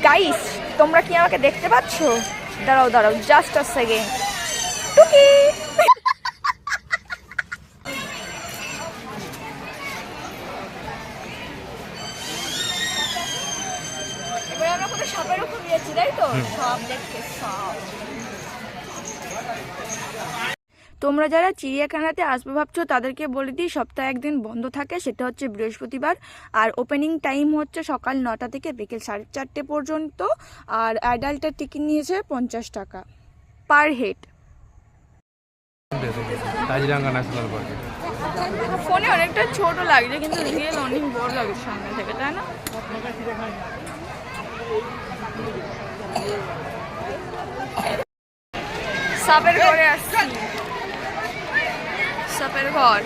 Guys, তোমরা কি আমাকে দেখতে পাচ্ছ? দাঁড়াও দাঁড়াও, জাস্ট আ সেকেন্ড। টুকি এবার আমরা কোথাও সাপের উপর গিয়েছি, তাই তো? সব দেখতে সব। তোমরা যারা চিড়িয়াখানাতে আসবে ভাবছো তাদেরকে বলে দিই, সপ্তাহে একদিন বন্ধ থাকে, সেটা হচ্ছে বৃহস্পতিবার। আর ওপেনিং টাইম হচ্ছে সকাল 9টা থেকে বিকেল 4:30 পর্যন্ত। আর অ্যাডাল্টের টিকিট নিয়েছে 50 টাকা পার হেড। কাজিরাঙ্গা ন্যাশনাল পার্কে ফোনে অনেকটা ছোট লাগছে, কিন্তু রিয়েল অনেক বড় লাগছে সামনে থেকে, তাই না? সাপের ঘরে আসছি, সাপের ঘর।